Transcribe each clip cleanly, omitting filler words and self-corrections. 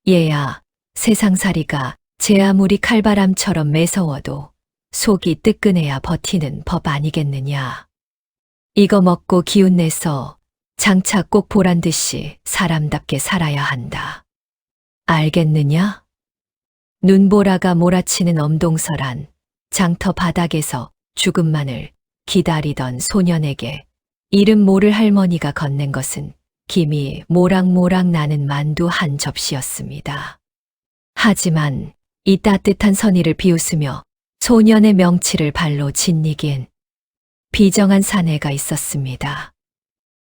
얘야, 세상살이가 제 아무리 칼바람처럼 매서워도 속이 뜨끈해야 버티는 법 아니겠느냐. 이거 먹고 기운내서 장차 꼭 보란 듯이 사람답게 살아야 한다. 알겠느냐? 눈보라가 몰아치는 엄동설한 장터 바닥에서 죽음만을 기다리던 소년에게 이름 모를 할머니가 건넨 것은 김이 모락모락 나는 만두 한 접시였습니다. 하지만 이 따뜻한 선의를 비웃으며 소년의 명치를 발로 짓이기엔 비정한 사내가 있었습니다.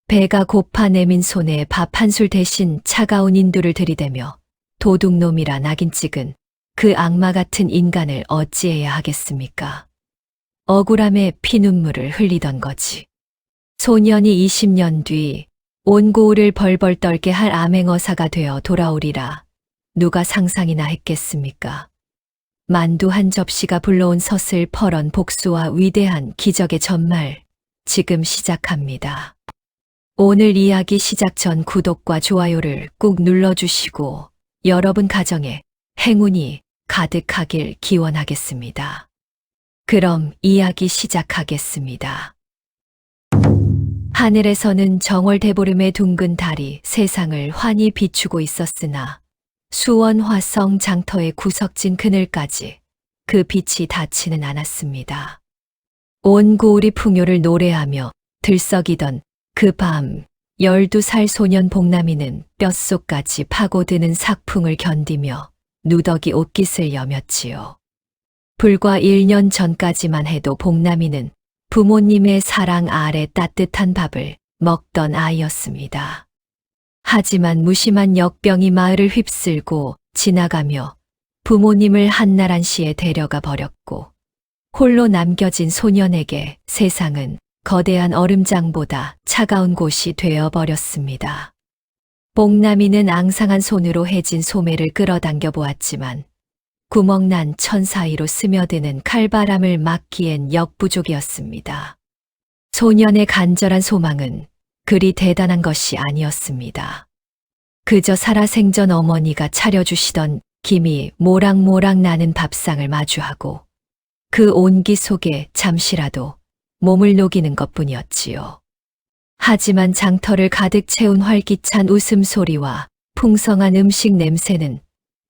배가 고파 내민 손에 밥 한 술 대신 차가운 인두를 들이대며 도둑놈이라 낙인 찍은 그 악마 같은 인간을 어찌해야 하겠습니까? 억울함에 피눈물을 흘리던 거지. 소년이 20년 뒤 온 고을을 벌벌 떨게 할 암행어사가 되어 돌아오리라 누가 상상이나 했겠습니까? 만두 한 접시가 불러온 서슬퍼런 복수와 위대한 기적의 전말 지금 시작합니다. 오늘 이야기 시작 전 구독과 좋아요를 꾹 눌러주시고 여러분 가정에 행운이 가득하길 기원하겠습니다. 그럼 이야기 시작하겠습니다. 하늘에서는 정월대보름의 둥근 달이 세상을 환히 비추고 있었으나 수원화성 장터의 구석진 그늘까지 그 빛이 닿지는 않았습니다. 온 고을이 풍요를 노래하며 들썩이던 그 밤 12살 소년 복남이는 뼛속까지 파고드는 삭풍을 견디며 누더기 옷깃을 여몄지요. 불과 1년 전까지만 해도 복남이는 부모님의 사랑 아래 따뜻한 밥을 먹던 아이였습니다. 하지만 무심한 역병이 마을을 휩쓸고 지나가며 부모님을 한나란시에 데려가 버렸고 홀로 남겨진 소년에게 세상은 거대한 얼음장보다 차가운 곳이 되어버렸습니다. 복남이는 앙상한 손으로 해진 소매를 끌어당겨 보았지만 구멍난 천 사이로 스며드는 칼바람을 막기엔 역부족이었습니다. 소년의 간절한 소망은 그리 대단한 것이 아니었습니다. 그저 살아생전 어머니가 차려주시던 김이 모락모락 나는 밥상을 마주하고 그 온기 속에 잠시라도 몸을 녹이는 것뿐이었지요. 하지만 장터를 가득 채운 활기찬 웃음소리와 풍성한 음식 냄새는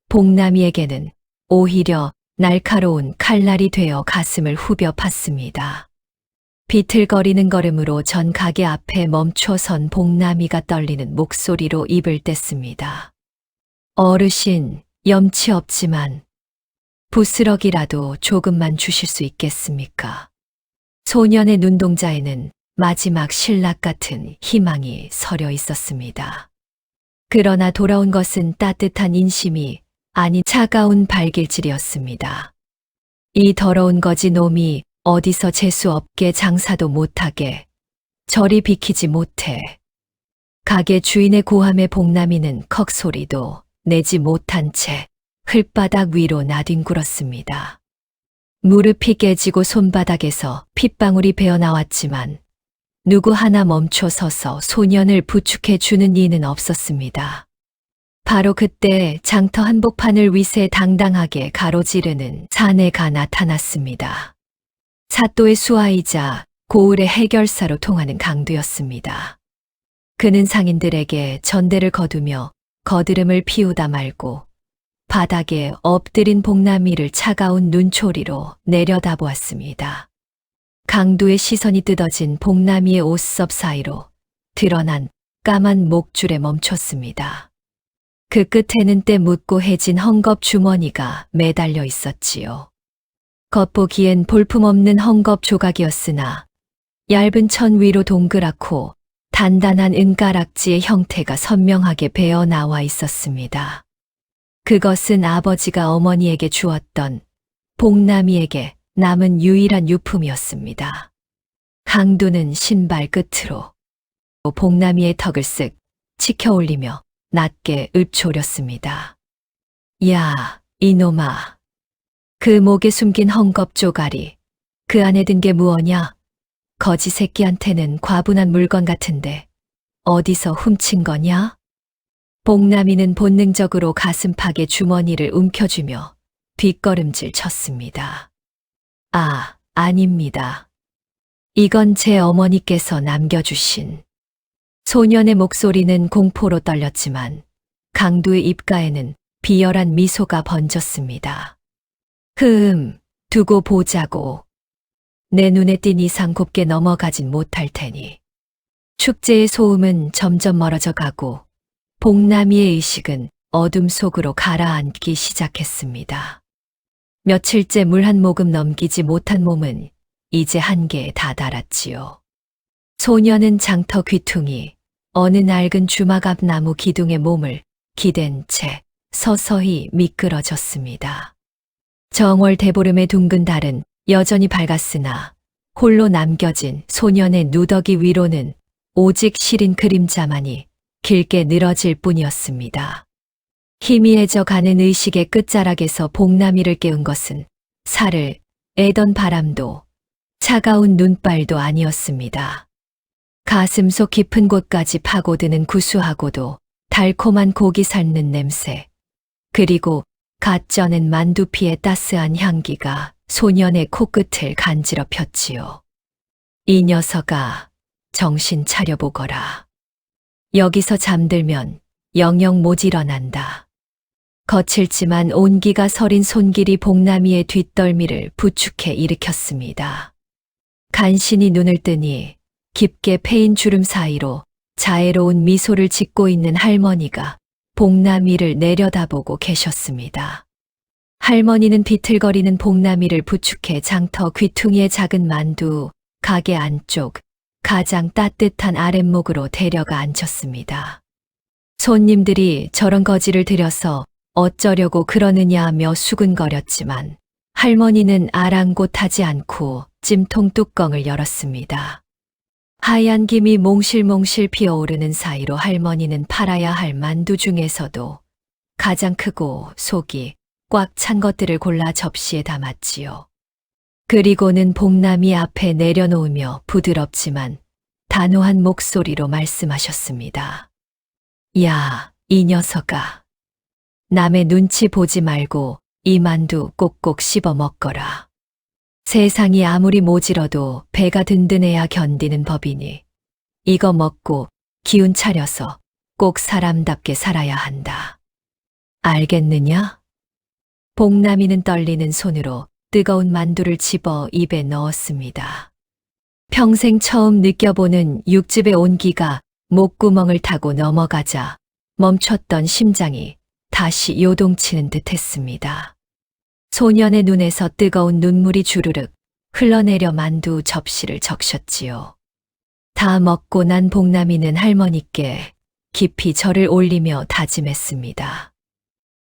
복남이에게는 오히려 날카로운 칼날이 되어 가슴을 후벼 팠습니다. 비틀거리는 걸음으로 전 가게 앞에 멈춰선 복남이가 떨리는 목소리로 입을 뗐습니다. 어르신, 염치 없지만 부스럭이라도 조금만 주실 수 있겠습니까? 소년의 눈동자에는 마지막 신락 같은 희망이 서려 있었습니다. 그러나 돌아온 것은 따뜻한 인심이 아닌 차가운 발길질이었습니다. 이 더러운 거지 놈이 어디서 재수 없게 장사도 못하게 저리 비키지 못해. 가게 주인의 고함에 복남이는 컥소리도 내지 못한 채 흙바닥 위로 나뒹굴었습니다. 무릎이 깨지고 손바닥에서 핏방울이 배어나왔지만 누구 하나 멈춰 서서 소년을 부축해 주는 이는 없었습니다. 바로 그때 장터 한복판을 위세당당하게 가로지르는 사내가 나타났습니다. 사또의 수하이자 고을의 해결사로 통하는 강도였습니다. 그는 상인들에게 전대를 거두며 거드름을 피우다 말고 바닥에 엎드린 복남이를 차가운 눈초리로 내려다보았습니다. 강도의 시선이 뜯어진 복남이의 옷섭 사이로 드러난 까만 목줄에 멈췄습니다. 그 끝에는 때 묻고 해진 헝겊 주머니가 매달려 있었지요. 겉보기엔 볼품없는 헝겊 조각이었으나 얇은 천 위로 동그랗고 단단한 은가락지의 형태가 선명하게 배어 나와 있었습니다. 그것은 아버지가 어머니에게 주었던 복남이에게 남은 유일한 유품이었습니다. 강도는 신발 끝으로 복남이의 턱을 쓱 치켜 올리며 낮게 읊조렸습니다. 야, 이놈아. 그 목에 숨긴 헝겊 조가리, 그 안에 든 게 무엇냐? 거지 새끼한테는 과분한 물건 같은데 어디서 훔친 거냐? 복남이는 본능적으로 가슴팍에 주머니를 움켜쥐며 뒷걸음질 쳤습니다. 아, 아닙니다. 이건 제 어머니께서 남겨주신. 소년의 목소리는 공포로 떨렸지만 강두의 입가에는 비열한 미소가 번졌습니다. 두고 보자고. 내 눈에 띈 이상 곱게 넘어가진 못할 테니. 축제의 소음은 점점 멀어져 가고 복남이의 의식은 어둠 속으로 가라앉기 시작했습니다. 며칠째 물 한 모금 넘기지 못한 몸은 이제 한계에 다다랐지요. 소녀는 장터 귀퉁이, 어느 낡은 주막 앞 나무 기둥에 몸을 기댄 채 서서히 미끄러졌습니다. 정월 대보름의 둥근 달은 여전히 밝았으나 홀로 남겨진 소년의 누더기 위로는 오직 시린 그림자만이 길게 늘어질 뿐이었습니다. 희미해져 가는 의식의 끝자락에서 복남이를 깨운 것은 살을 애던 바람도 차가운 눈발도 아니었습니다. 가슴속 깊은 곳까지 파고드는 구수하고도 달콤한 고기 삶는 냄새, 그리고 갓 쪄낸 만두피의 따스한 향기가 소년의 코끝을 간지럽혔지요. 이 녀석아, 정신 차려보거라. 여기서 잠들면 영영 못 일어난다. 거칠지만 온기가 서린 손길이 복남이의 뒷덜미를 부축해 일으켰습니다. 간신히 눈을 뜨니 깊게 패인 주름 사이로 자애로운 미소를 짓고 있는 할머니가 복남이를 내려다보고 계셨습니다. 할머니는 비틀거리는 복남이를 부축해 장터 귀퉁이의 작은 만두 가게 안쪽 가장 따뜻한 아랫목으로 데려가 앉혔습니다. 손님들이 저런 거지를 들여서 어쩌려고 그러느냐며 수근거렸지만 할머니는 아랑곳하지 않고 찜통 뚜껑을 열었습니다. 하얀 김이 몽실몽실 피어오르는 사이로 할머니는 팔아야 할 만두 중에서도 가장 크고 속이 꽉 찬 것들을 골라 접시에 담았지요. 그리고는 복남이 앞에 내려놓으며 부드럽지만 단호한 목소리로 말씀하셨습니다. 야, 이 녀석아. 남의 눈치 보지 말고 이 만두 꼭꼭 씹어 먹거라. 세상이 아무리 모질어도 배가 든든해야 견디는 법이니 이거 먹고 기운 차려서 꼭 사람답게 살아야 한다. 알겠느냐? 복남이는 떨리는 손으로 뜨거운 만두를 집어 입에 넣었습니다. 평생 처음 느껴보는 육즙의 온기가 목구멍을 타고 넘어가자 멈췄던 심장이 다시 요동치는 듯 했습니다. 소년의 눈에서 뜨거운 눈물이 주르륵 흘러내려 만두 접시를 적셨지요. 다 먹고 난 복남이는 할머니께 깊이 절을 올리며 다짐했습니다.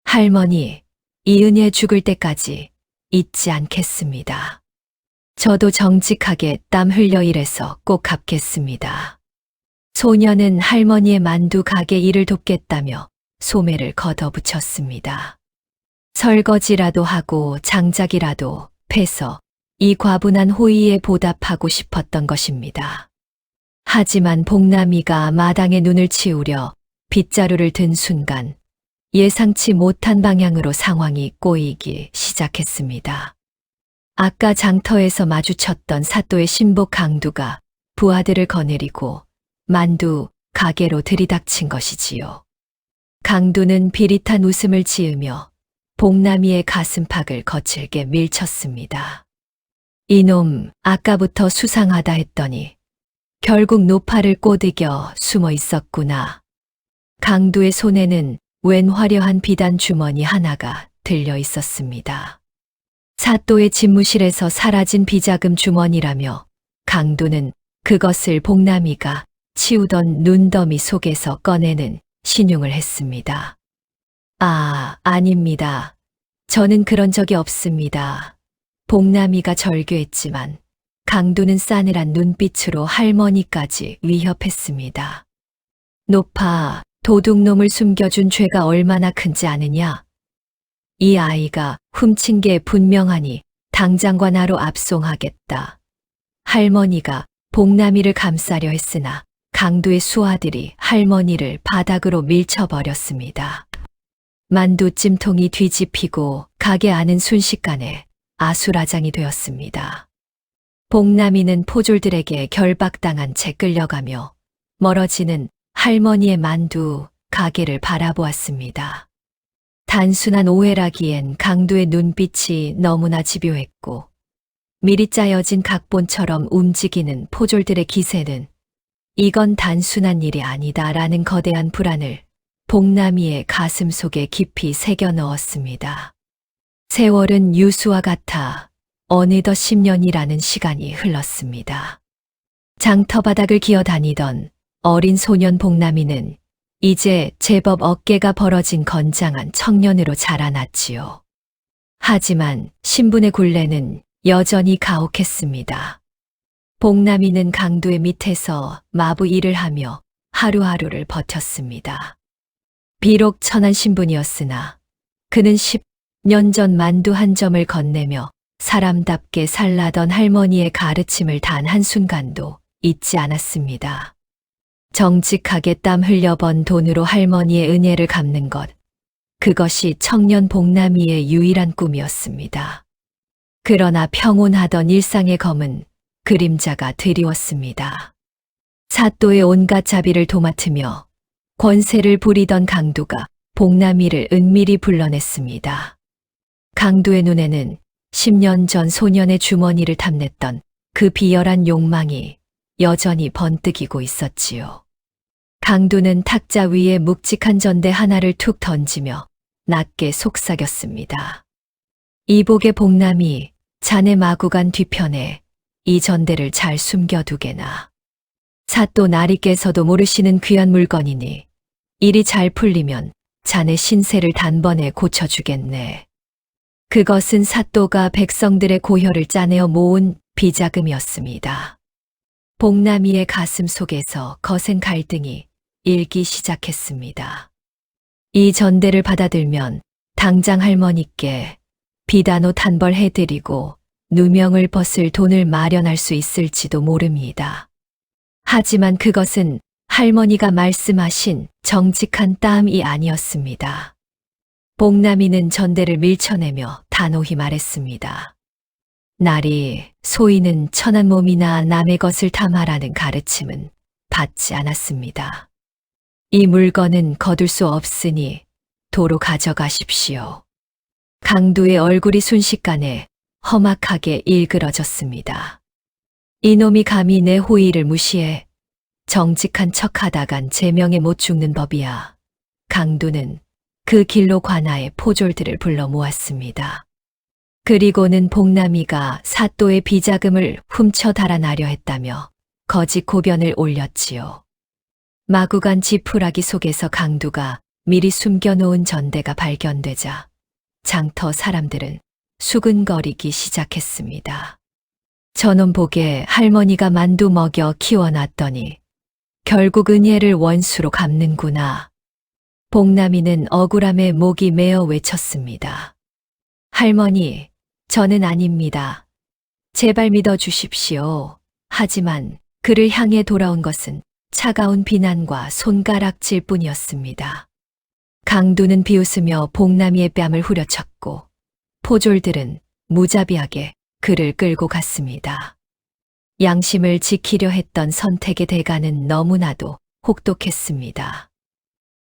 할머니, 이 은혜 죽을 때까지 잊지 않겠습니다. 저도 정직하게 땀 흘려 일해서 꼭 갚겠습니다. 소년은 할머니의 만두 가게 일을 돕겠다며 소매를 걷어붙였습니다. 설거지라도 하고 장작이라도 패서 이 과분한 호의에 보답하고 싶었던 것입니다. 하지만 복남이가 마당에 눈을 치우려 빗자루를 든 순간 예상치 못한 방향으로 상황이 꼬이기 시작했습니다. 아까 장터에서 마주쳤던 사또의 신복 강두가 부하들을 거느리고 만두 가게로 들이닥친 것이지요. 강두는 비릿한 웃음을 지으며 복남이의 가슴팍을 거칠게 밀쳤습니다. 이놈 아까부터 수상하다 했더니 결국 노파를 꼬드겨 숨어 있었구나. 강두의 손에는 웬 화려한 비단 주머니 하나가 들려 있었습니다. 사또의 집무실에서 사라진 비자금 주머니라며 강두는 그것을 복남이가 치우던 눈더미 속에서 꺼내는 신용을 했습니다. 아, 아닙니다. 저는 그런 적이 없습니다. 복남이가 절규했지만 강두는 싸늘한 눈빛으로 할머니까지 위협했습니다. 노파, 도둑놈을 숨겨준 죄가 얼마나 큰지 아느냐? 이 아이가 훔친 게 분명하니 당장과 나로 압송하겠다. 할머니가 복남이를 감싸려 했으나 강도의 수하들이 할머니를 바닥으로 밀쳐버렸습니다. 만두 찜통이 뒤집히고 가게 안은 순식간에 아수라장이 되었습니다. 복남이는 포졸들에게 결박당한 채 끌려가며 멀어지는 할머니의 만두 가게를 바라보았습니다. 단순한 오해라기엔 강도의 눈빛이 너무나 집요했고 미리 짜여진 각본처럼 움직이는 포졸들의 기세는 이건 단순한 일이 아니다라는 거대한 불안을 복남이의 가슴 속에 깊이 새겨 넣었습니다. 세월은 유수와 같아 어느덧 10년이라는 시간이 흘렀습니다. 장터바닥을 기어다니던 어린 소년 복남이는 이제 제법 어깨가 벌어진 건장한 청년으로 자라났지요. 하지만 신분의 굴레는 여전히 가혹했습니다. 복남이는 강도의 밑에서 마부 일을 하며 하루하루를 버텼습니다. 비록 천한 신분이었으나 그는 10년 전 만두 한 점을 건네며 사람답게 살라던 할머니의 가르침을 단 한순간도 잊지 않았습니다. 정직하게 땀 흘려 번 돈으로 할머니의 은혜를 갚는 것, 그것이 청년 복남이의 유일한 꿈이었습니다. 그러나 평온하던 일상의 검은 그림자가 드리웠습니다. 사또의 온갖 자비를 도맡으며 권세를 부리던 강도가 복남이를 은밀히 불러냈습니다. 강도의 눈에는 10년 전 소년의 주머니를 탐냈던 그 비열한 욕망이 여전히 번뜩이고 있었지요. 강도는 탁자 위에 묵직한 전대 하나를 툭 던지며 낮게 속삭였습니다. 이복의 복남이 자네 마구간 뒤편에 이 전대를 잘 숨겨두게나. 사또 나리께서도 모르시는 귀한 물건이니 일이 잘 풀리면 자네 신세를 단번에 고쳐주겠네. 그것은 사또가 백성들의 고혈을 짜내어 모은 비자금이었습니다. 복남이의 가슴 속에서 거센 갈등이 일기 시작했습니다. 이 전대를 받아들면 당장 할머니께 비단옷 한 벌 해드리고 누명을 벗을 돈을 마련할 수 있을지도 모릅니다. 하지만 그것은 할머니가 말씀하신 정직한 땀이 아니었습니다. 복남이는 전대를 밀쳐내며 단호히 말했습니다. 나리, 소인은 천한 몸이나 남의 것을 탐하라는 가르침은 받지 않았습니다. 이 물건은 거둘 수 없으니 도로 가져가십시오. 강도의 얼굴이 순식간에 험악하게 일그러졌습니다. 이놈이 감히 내 호의를 무시해 정직한 척하다간 제명에 못 죽는 법이야. 강도는 그 길로 관하에 포졸들을 불러 모았습니다. 그리고는 복남이가 사또의 비자금을 훔쳐 달아나려 했다며 거짓 고변을 올렸지요. 마구간 지푸라기 속에서 강도가 미리 숨겨놓은 전대가 발견되자 장터 사람들은 수근거리기 시작했습니다. 저놈 보게 할머니가 만두 먹여 키워놨더니 결국 은혜를 원수로 갚는구나. 복남이는 억울함에 목이 메어 외쳤습니다. 할머니, 저는 아닙니다. 제발 믿어주십시오. 하지만 그를 향해 돌아온 것은 차가운 비난과 손가락질 뿐이었습니다. 강도는 비웃으며 복남이의 뺨을 후려쳤고 포졸들은 무자비하게 그를 끌고 갔습니다. 양심을 지키려 했던 선택의 대가는 너무나도 혹독했습니다.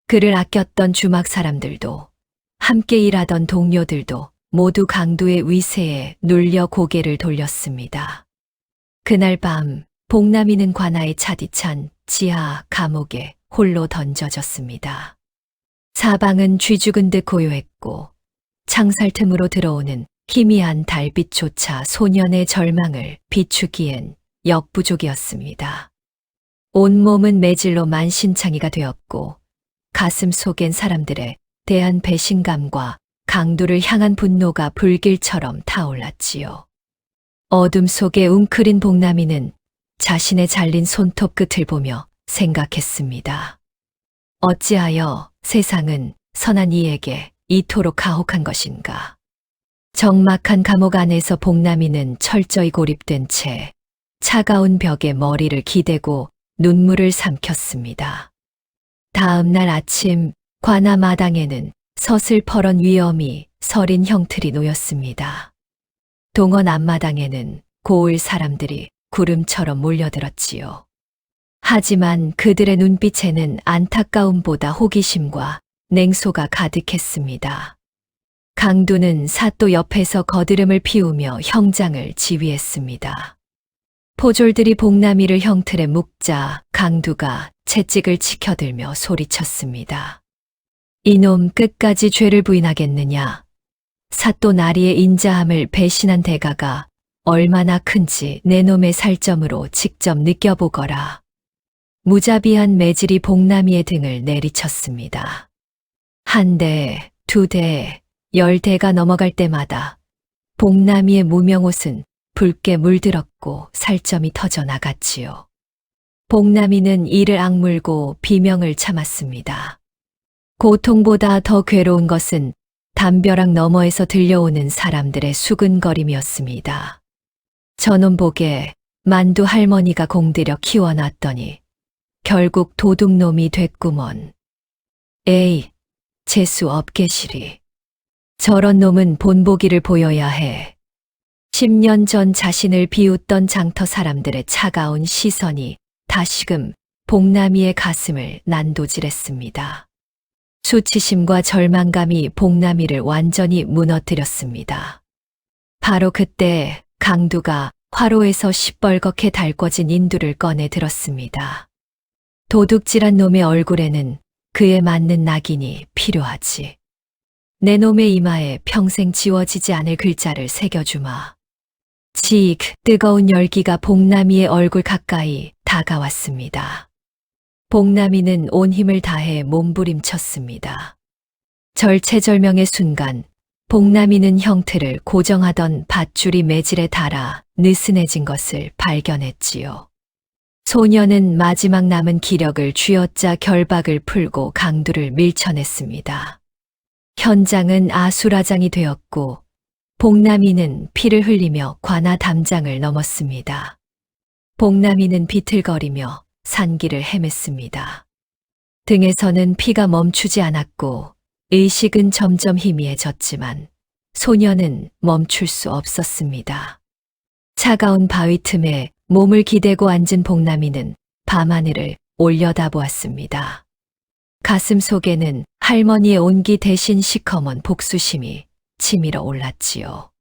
그를 아꼈던 주막 사람들도 함께 일하던 동료들도 모두 강도의 위세에 눌려 고개를 돌렸습니다. 그날 밤 복남이는 관아에 차디찬 지하 감옥에 홀로 던져졌습니다. 사방은 쥐죽은 듯 고요했고 창살 틈으로 들어오는 희미한 달빛조차 소년의 절망을 비추기엔 역부족이었습니다. 온몸은 매질로 만신창이가 되었고 가슴 속엔 사람들의 대한 배신감과 강도를 향한 분노가 불길처럼 타올랐지요. 어둠 속에 웅크린 복남이는 자신의 잘린 손톱 끝을 보며 생각했습니다. 어찌하여 세상은 선한 이에게 이토록 가혹한 것인가. 적막한 감옥 안에서 복남이는 철저히 고립된 채 차가운 벽에 머리를 기대고 눈물을 삼켰습니다. 다음 날 아침 관아 마당에는 서슬퍼런 위엄이 서린 형틀이 놓였습니다. 동원 앞마당에는 고을 사람들이 구름처럼 몰려들었지요. 하지만 그들의 눈빛에는 안타까움보다 호기심과 냉소가 가득했습니다. 강두는 사또 옆에서 거드름을 피우며 형장을 지휘했습니다. 포졸들이 복나미를 형틀에 묶자 강두가 채찍을 치켜들며 소리쳤습니다. 이놈 끝까지 죄를 부인하겠느냐. 사또 나리의 인자함을 배신한 대가가 얼마나 큰지 내 놈의 살점으로 직접 느껴보거라. 무자비한 매질이 복나미의 등을 내리쳤습니다. 한 대, 두 대, 10대가 넘어갈 때마다 복나미의 무명옷은 붉게 물들었고 살점이 터져 나갔지요. 복나미는 이를 악물고 비명을 참았습니다. 고통보다 더 괴로운 것은 담벼락 너머에서 들려오는 사람들의 수근거림이었습니다. 저놈 보게 만두 할머니가 공들여 키워놨더니 결국 도둑놈이 됐구먼. 에이, 재수 없게시리. 저런 놈은 본보기를 보여야 해. 10년 전 자신을 비웃던 장터 사람들의 차가운 시선이 다시금 복나미의 가슴을 난도질했습니다. 수치심과 절망감이 복나미를 완전히 무너뜨렸습니다. 바로 그때 강두가 화로에서 시뻘겋게 달궈진 인두를 꺼내 들었습니다. 도둑질한 놈의 얼굴에는 그에 맞는 낙인이 필요하지. 내 놈의 이마에 평생 지워지지 않을 글자를 새겨주마. 직 뜨거운 열기가 복나미의 얼굴 가까이 다가왔습니다. 복나미는 온 힘을 다해 몸부림쳤습니다. 절체절명의 순간 복나미는 형틀을 고정하던 밧줄이 매질에 닿아 느슨해진 것을 발견했지요. 소녀는 마지막 남은 기력을 쥐어짜 결박을 풀고 강두를 밀쳐냈습니다. 현장은 아수라장이 되었고 복나미는 피를 흘리며 관아 담장을 넘었습니다. 복나미는 비틀거리며 산길을 헤맸습니다. 등에서는 피가 멈추지 않았고 의식은 점점 희미해졌지만 소녀는 멈출 수 없었습니다. 차가운 바위 틈에 몸을 기대고 앉은 복나미는 밤하늘을 올려다보았습니다. 가슴 속에는 할머니의 온기 대신 시커먼 복수심이 치밀어 올랐지요.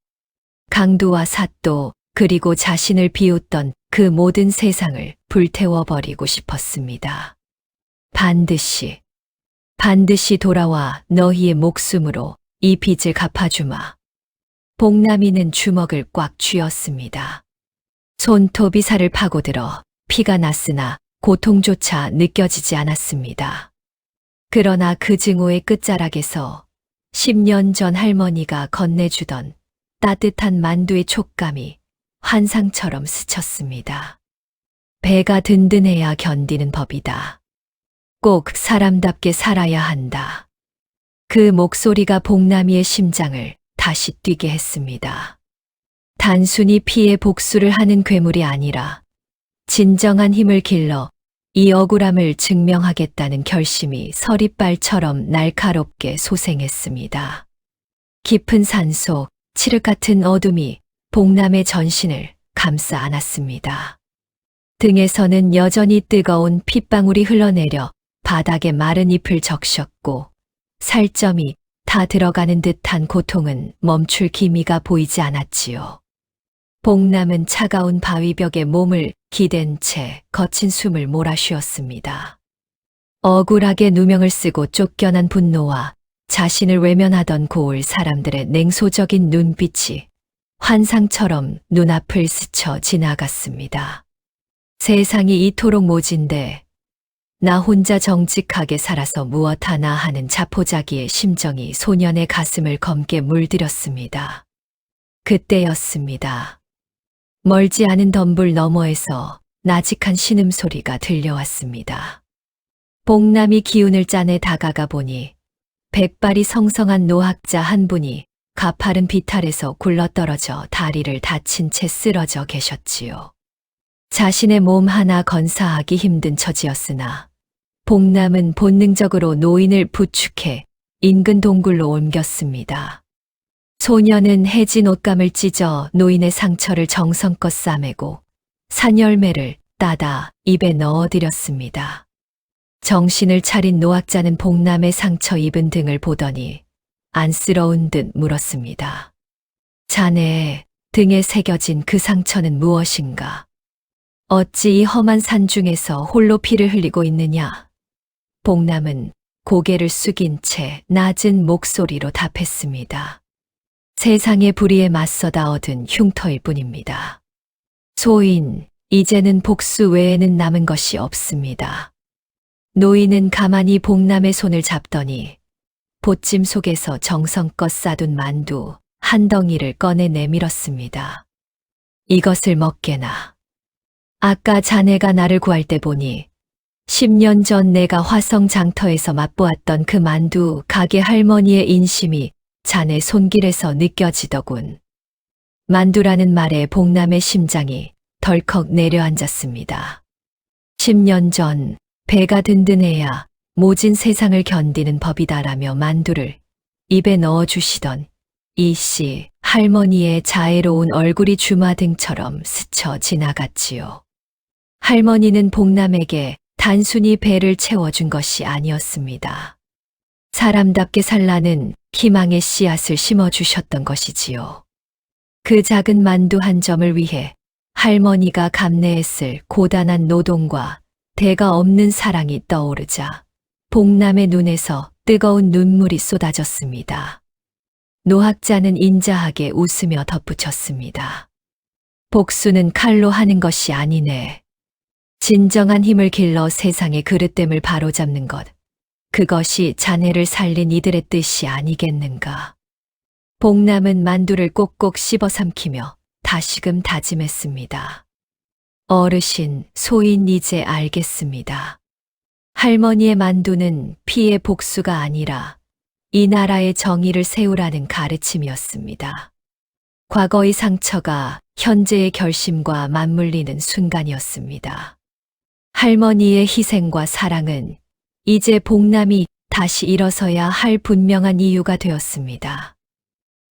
강두와 사또 그리고 자신을 비웃던 그 모든 세상을 불태워버리고 싶었습니다. 반드시 돌아와 너희의 목숨으로 이 빚을 갚아주마. 복나미는 주먹을 꽉 쥐었습니다. 손톱이 살을 파고들어 피가 났으나 고통조차 느껴지지 않았습니다. 그러나 그 증오의 끝자락에서 10년 전 할머니가 건네주던 따뜻한 만두의 촉감이 환상처럼 스쳤습니다. 배가 든든해야 견디는 법이다. 꼭 사람답게 살아야 한다. 그 목소리가 복나미의 심장을 다시 뛰게 했습니다. 단순히 피해 복수를 하는 괴물이 아니라 진정한 힘을 길러 이 억울함을 증명하겠다는 결심이 서리빨처럼 날카롭게 솟행했습니다. 깊은 산속 칠흑 같은 어둠이 복남의 전신을 감싸 안았습니다. 등에서는 여전히 뜨거운 핏방울이 흘러내려 바닥에 마른 잎을 적셨고 살점이 다 들어가는 듯한 고통은 멈출 기미가 보이지 않았지요. 복남은 차가운 바위벽에 몸을 기댄 채 거친 숨을 몰아쉬었습니다. 억울하게 누명을 쓰고 쫓겨난 분노와 자신을 외면하던 고을 사람들의 냉소적인 눈빛이 환상처럼 눈앞을 스쳐 지나갔습니다. 세상이 이토록 모진데 나 혼자 정직하게 살아서 무엇 하나 하는 자포자기의 심정이 소년의 가슴을 검게 물들였습니다. 그때였습니다. 멀지 않은 덤불 너머에서 나직한 신음소리가 들려왔습니다. 복남이 기운을 짜내 다가가 보니 백발이 성성한 노학자 한 분이 가파른 비탈에서 굴러떨어져 다리를 다친 채 쓰러져 계셨지요. 자신의 몸 하나 건사하기 힘든 처지였으나 복남은 본능적으로 노인을 부축해 인근 동굴로 옮겼습니다. 소녀는 해진 옷감을 찢어 노인의 상처를 정성껏 싸매고 산열매를 따다 입에 넣어드렸습니다. 정신을 차린 노학자는 복남의 상처 입은 등을 보더니 안쓰러운 듯 물었습니다. 자네 등에 새겨진 그 상처는 무엇인가? 어찌 이 험한 산중에서 홀로 피를 흘리고 있느냐? 복남은 고개를 숙인 채 낮은 목소리로 답했습니다. 세상의 불의에 맞서다 얻은 흉터일 뿐입니다. 소인, 이제는 복수 외에는 남은 것이 없습니다. 노인은 가만히 복남의 손을 잡더니 보찜 속에서 정성껏 싸둔 만두 한 덩이를 꺼내 내밀었습니다. 이것을 먹게나. 아까 자네가 나를 구할 때 보니 10년 전 내가 화성 장터에서 맛보았던 그 만두 가게 할머니의 인심이 자네 손길에서 느껴지더군. 만두라는 말에 복남의 심장이 덜컥 내려앉았습니다. 10년 전 배가 든든해야 모진 세상을 견디는 법이다라며 만두를 입에 넣어주시던 이 씨 할머니의 자애로운 얼굴이 주마등처럼 스쳐 지나갔지요. 할머니는 복남에게 단순히 배를 채워준 것이 아니었습니다. 사람답게 살라는 희망의 씨앗을 심어주셨던 것이지요. 그 작은 만두 한 점을 위해 할머니가 감내했을 고단한 노동과 대가 없는 사랑이 떠오르자 복남의 눈에서 뜨거운 눈물이 쏟아졌습니다. 노학자는 인자하게 웃으며 덧붙였습니다. 복수는 칼로 하는 것이 아니네. 진정한 힘을 길러 세상의 그릇됨을 바로잡는 것. 그것이 자네를 살린 이들의 뜻이 아니겠는가. 복남은 만두를 꼭꼭 씹어 삼키며 다시금 다짐했습니다. 어르신, 소인 이제 알겠습니다. 할머니의 만두는 피의 복수가 아니라 이 나라의 정의를 세우라는 가르침이었습니다. 과거의 상처가 현재의 결심과 맞물리는 순간이었습니다. 할머니의 희생과 사랑은 이제 복남이 다시 일어서야 할 분명한 이유가 되었습니다.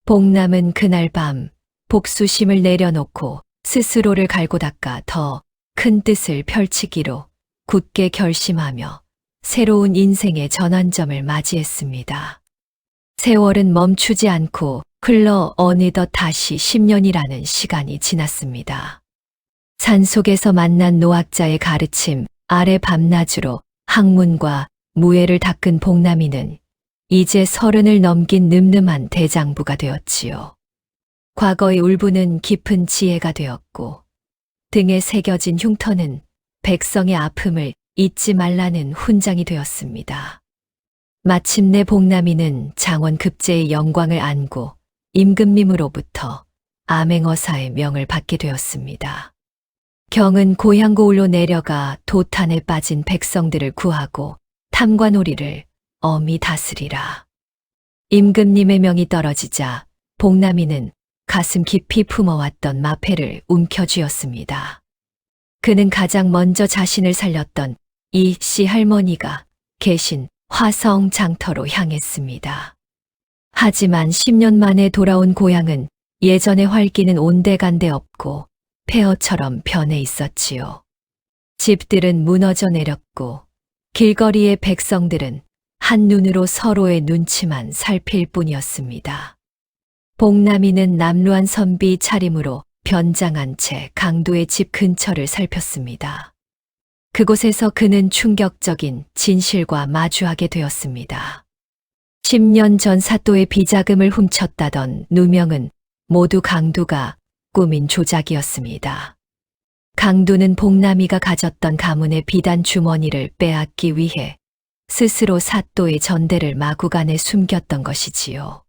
복남은 그날 밤 복수심을 내려놓고 스스로를 갈고 닦아 더 큰 뜻을 펼치기로 굳게 결심하며 새로운 인생의 전환점을 맞이했습니다. 세월은 멈추지 않고 흘러 어느덧 다시 10년이라는 시간이 지났습니다. 산속에서 만난 노학자의 가르침 아래 밤낮으로 학문과 무예를 닦은 복남이는 이제 30을 넘긴 늠름한 대장부가 되었지요. 과거의 울분은 깊은 지혜가 되었고 등에 새겨진 흉터는 백성의 아픔을 잊지 말라는 훈장이 되었습니다. 마침내 복남이는 장원 급제의 영광을 안고 임금님으로부터 암행어사의 명을 받게 되었습니다. 경은 고향고을로 내려가 도탄에 빠진 백성들을 구하고 탐관오리를 엄히 다스리라. 임금님의 명이 떨어지자 복남이는 가슴 깊이 품어왔던 마패를 움켜쥐었습니다. 그는 가장 먼저 자신을 살렸던 이 씨 할머니가 계신 화성 장터로 향했습니다. 하지만 10년 만에 돌아온 고향은 예전의 활기는 온데간데 없고 폐허처럼 변해 있었지요. 집들은 무너져 내렸고 길거리의 백성들은 한눈으로 서로의 눈치만 살필 뿐이었습니다. 복남이는 남루한 선비 차림으로 변장한 채 강도의 집 근처를 살폈습니다. 그곳에서 그는 충격적인 진실과 마주하게 되었습니다. 10년 전 사또의 비자금을 훔쳤다던 누명은 모두 강두가 꾸민 조작이었습니다. 강두는 복남이가 가졌던 가문의 비단 주머니를 빼앗기 위해 스스로 사또의 전대를 마구간에 숨겼던 것이지요.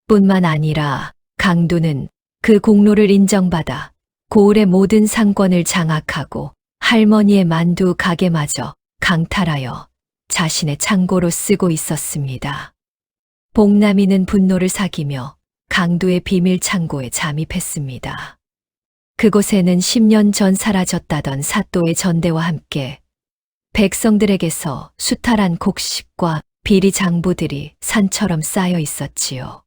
뿐만 아니라 강두는 그 공로를 인정받아 고을의 모든 상권을 장악하고 할머니의 만두 가게마저 강탈하여 자신의 창고로 쓰고 있었습니다. 복남이는 분노를 사기며 강두의 비밀 창고에 잠입했습니다. 그곳에는 10년 전 사라졌다던 사또의 전대와 함께 백성들에게서 수탈한 곡식과 비리 장부들이 산처럼 쌓여 있었지요.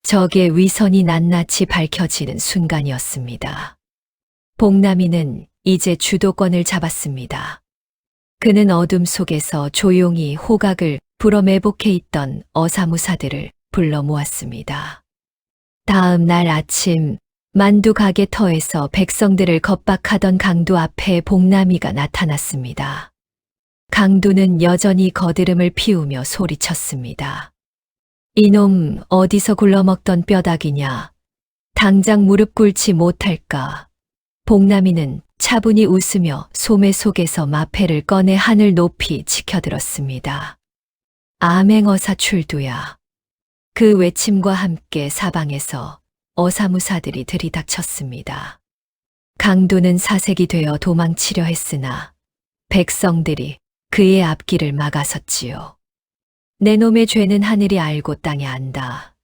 적의 위선이 낱낱이 밝혀지는 순간이었습니다. 복남이는 이제 주도권을 잡았습니다. 그는 어둠 속에서 조용히 호각을 불어매복해 있던 어사무사들을 불러 모았습니다. 다음 날 아침 만두 가게 터에서 백성들을 겁박하던 강두 앞에 복남이가 나타났습니다. 강두는 여전히 거드름을 피우며 소리쳤습니다. 이놈 어디서 굴러먹던 뼈다귀냐. 당장 무릎 꿇지 못할까. 복남이는 차분히 웃으며 소매 속에서 마패를 꺼내 하늘 높이 치켜들었습니다. 아맹어사 출두야. 그 외침과 함께 사방에서 어사무사들이 들이닥쳤습니다. 강두는 사색이 되어 도망치려 했으나 백성들이 그의 앞길을 막아섰지요. 내 놈의 죄는 하늘이 알고 땅이 안다.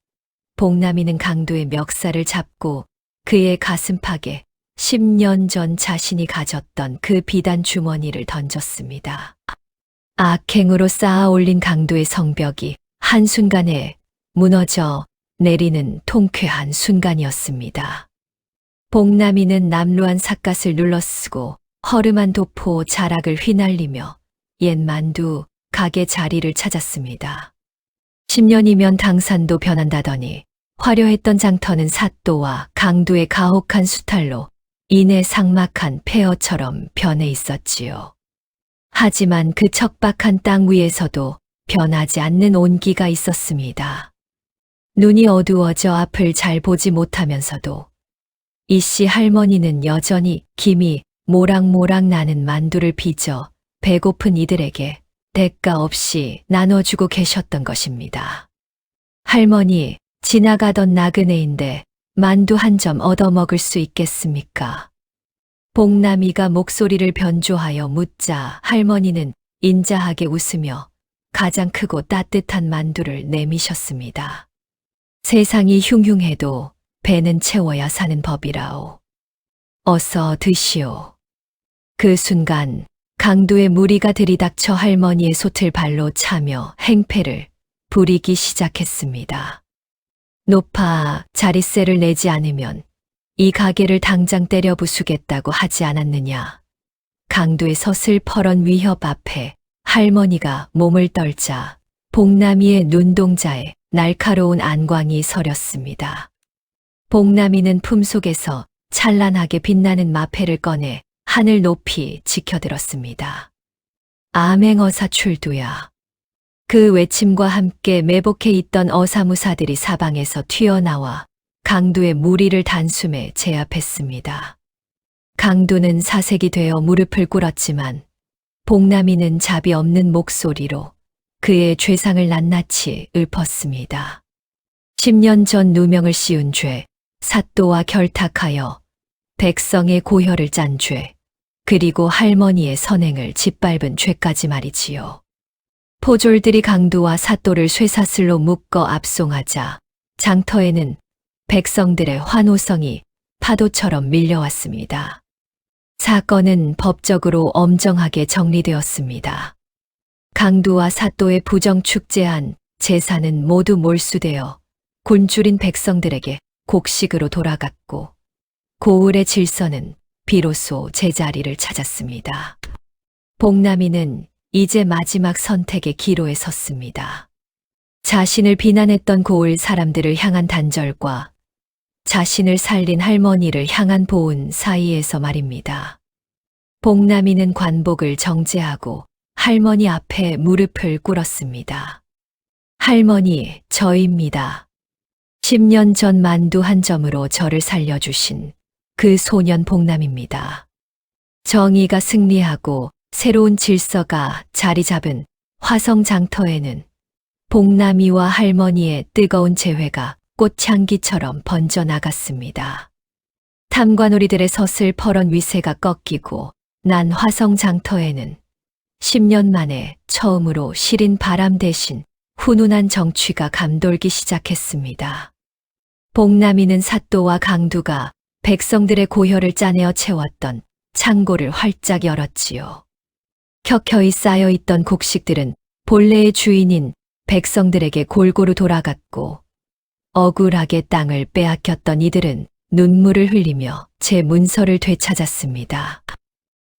복남이는 강두의 멱살을 잡고 그의 가슴팍에 10년 전 자신이 가졌던 그 비단 주머니를 던졌습니다. 악행으로 쌓아 올린 강두의 성벽이 한순간에 무너져 내리는 통쾌한 순간이었습니다. 복남이는 남루한 삿갓을 눌러쓰고 허름한 도포 자락을 휘날리며 옛 만두 가게 자리를 찾았습니다. 10년이면 당산도 변한다더니 화려했던 장터는 사또와 강두의 가혹한 수탈로 이내 삭막한 폐허처럼 변해 있었지요. 하지만 그 척박한 땅 위에서도 변하지 않는 온기가 있었습니다. 눈이 어두워져 앞을 잘 보지 못하면서도 이씨 할머니는 여전히 김이 모락모락 나는 만두를 빚어 배고픈 이들에게 대가 없이 나눠주고 계셨던 것입니다. 할머니, 지나가던 나그네인데 만두 한 점 얻어먹을 수 있겠습니까? 복남이가 목소리를 변조하여 묻자 할머니는 인자하게 웃으며 가장 크고 따뜻한 만두를 내미셨습니다. 세상이 흉흉해도 배는 채워야 사는 법이라오. 어서 드시오. 그 순간 강두의 무리가 들이닥쳐 할머니의 솥을 발로 차며 행패를 부리기 시작했습니다. 노파 자릿세를 내지 않으면 이 가게를 당장 때려 부수겠다고 하지 않았느냐. 강두의 서슬퍼런 위협 앞에 할머니가 몸을 떨자 복남이의 눈동자에 날카로운 안광이 서렸습니다. 복남이는 품속에서 찬란하게 빛나는 마패를 꺼내 하늘 높이 치켜들었습니다. 아맹어사 출두야. 그 외침과 함께 매복해 있던 어사무사들이 사방에서 튀어나와 강두의 무리를 단숨에 제압했습니다. 강두는 사색이 되어 무릎을 꿇었지만 복남이는 자비 없는 목소리로 그의 죄상을 낱낱이 읊었습니다. 10년 전 누명을 씌운 죄, 사또와 결탁하여 백성의 고혈을 짠 죄, 그리고 할머니의 선행을 짓밟은 죄까지 말이지요. 포졸들이 강두와 사또를 쇠사슬로 묶어 압송하자 장터에는 백성들의 환호성이 파도처럼 밀려왔습니다. 사건은 법적으로 엄정하게 정리되었습니다. 강두와 사또의 부정축제한 재산은 모두 몰수되어 굶주린 백성들에게 곡식으로 돌아갔고 고을의 질서는 비로소 제자리를 찾았습니다. 복남이는 이제 마지막 선택의 기로에 섰습니다. 자신을 비난했던 고을 사람들을 향한 단절과 자신을 살린 할머니를 향한 보은 사이에서 말입니다. 복남이는 관복을 정제하고 할머니 앞에 무릎을 꿇었습니다. 할머니, 저입니다. 10년 전 만두 한 점으로 저를 살려주신 그 소년 복남입니다. 정의가 승리하고 새로운 질서가 자리 잡은 화성 장터에는 복남이와 할머니의 뜨거운 재회가 꽃향기처럼 번져나갔습니다. 탐관오리들의 서슬퍼런 위세가 꺾이고 난 화성 장터에는 10년 만에 처음으로 시린 바람 대신 훈훈한 정취가 감돌기 시작했습니다. 복남이는 사또와 강두가 백성들의 고혈을 짜내어 채웠던 창고를 활짝 열었지요. 켜켜이 쌓여있던 곡식들은 본래의 주인인 백성들에게 골고루 돌아갔고, 억울하게 땅을 빼앗겼던 이들은 눈물을 흘리며 제 문서를 되찾았습니다.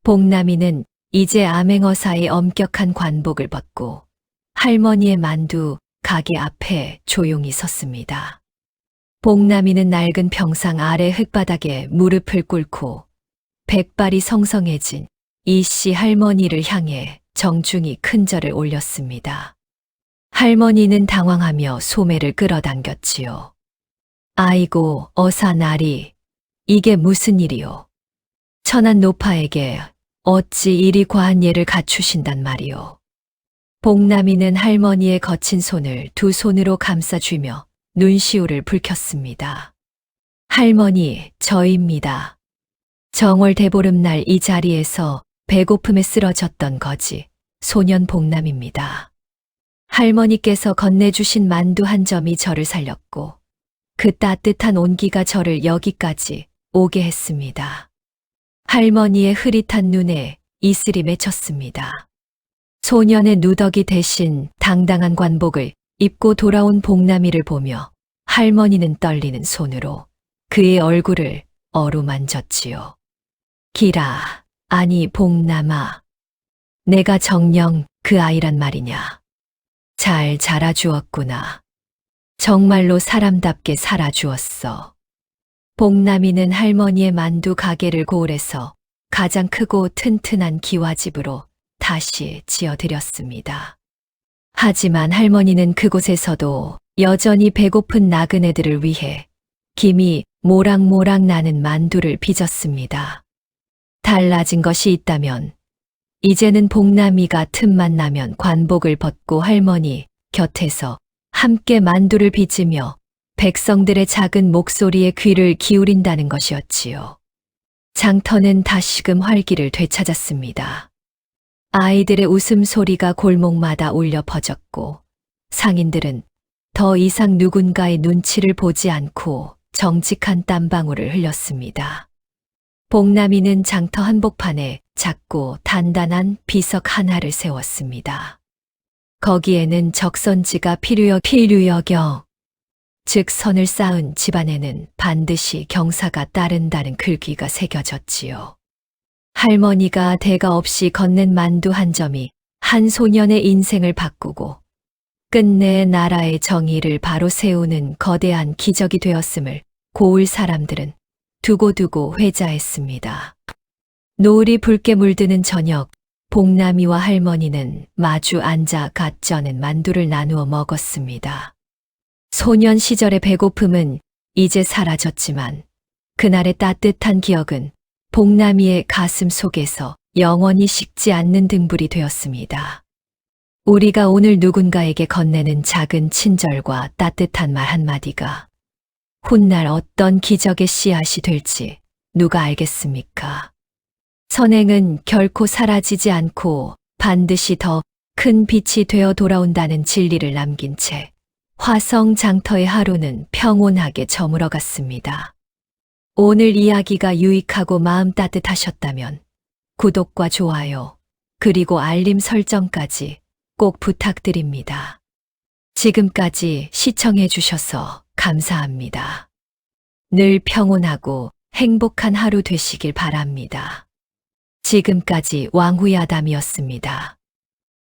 복남이는 이제 암행어사의 엄격한 관복을 벗고 할머니의 만두 가게 앞에 조용히 섰습니다. 복남이는 낡은 평상 아래 흙바닥에 무릎을 꿇고 백발이 성성해진 이씨 할머니를 향해 정중히 큰절을 올렸습니다. 할머니는 당황하며 소매를 끌어당겼지요. 아이고, 어사나리, 이게 무슨 일이요? 천한 노파에게 어찌 이리 과한 예를 갖추신단 말이요? 복남이는 할머니의 거친 손을 두 손으로 감싸쥐며 눈시울을 붉혔습니다. 할머니, 저입니다. 정월 대보름날 이 자리에서 배고픔에 쓰러졌던 거지 소년 복남입니다. 할머니께서 건네주신 만두 한 점이 저를 살렸고 그 따뜻한 온기가 저를 여기까지 오게 했습니다. 할머니의 흐릿한 눈에 이슬이 맺혔습니다. 소년의 누더기 대신 당당한 관복을 입고 돌아온 복남이를 보며 할머니는 떨리는 손으로 그의 얼굴을 어루만졌지요. 기라, 아니 복남아, 내가 정녕 그 아이란 말이냐. 잘 자라주었구나. 정말로 사람답게 살아주었어. 복남이는 할머니의 만두 가게를 고을해서 가장 크고 튼튼한 기와집으로 다시 지어드렸습니다. 하지만 할머니는 그곳에서도 여전히 배고픈 나그네들을 위해 김이 모락모락 나는 만두를 빚었습니다. 달라진 것이 있다면 이제는 복남이가 틈만 나면 관복을 벗고 할머니 곁에서 함께 만두를 빚으며 백성들의 작은 목소리에 귀를 기울인다는 것이었지요. 장터는 다시금 활기를 되찾았습니다. 아이들의 웃음소리가 골목마다 울려 퍼졌고 상인들은 더 이상 누군가의 눈치를 보지 않고 정직한 땀방울을 흘렸습니다. 복남이는 장터 한복판에 작고 단단한 비석 하나를 세웠습니다. 거기에는 적선지가 필유여경, 즉 선을 쌓은 집안에는 반드시 경사가 따른다는 글귀가 새겨졌지요. 할머니가 대가 없이 건넨 만두 한 점이 한 소년의 인생을 바꾸고 끝내 나라의 정의를 바로 세우는 거대한 기적이 되었음을 고을 사람들은 두고두고 회자했습니다. 노을이 붉게 물드는 저녁, 복남이와 할머니는 마주 앉아 갓 쪄낸 만두를 나누어 먹었습니다. 소년 시절의 배고픔은 이제 사라졌지만 그날의 따뜻한 기억은 복남이의 가슴 속에서 영원히 식지 않는 등불이 되었습니다. 우리가 오늘 누군가에게 건네는 작은 친절과 따뜻한 말 한마디가 훗날 어떤 기적의 씨앗이 될지 누가 알겠습니까? 선행은 결코 사라지지 않고 반드시 더 큰 빛이 되어 돌아온다는 진리를 남긴 채 화성 장터의 하루는 평온하게 저물어 갔습니다. 오늘 이야기가 유익하고 마음 따뜻하셨다면 구독과 좋아요 그리고 알림 설정까지 꼭 부탁드립니다. 지금까지 시청해 주셔서 감사합니다. 늘 평온하고 행복한 하루 되시길 바랍니다. 지금까지 왕후야담이었습니다.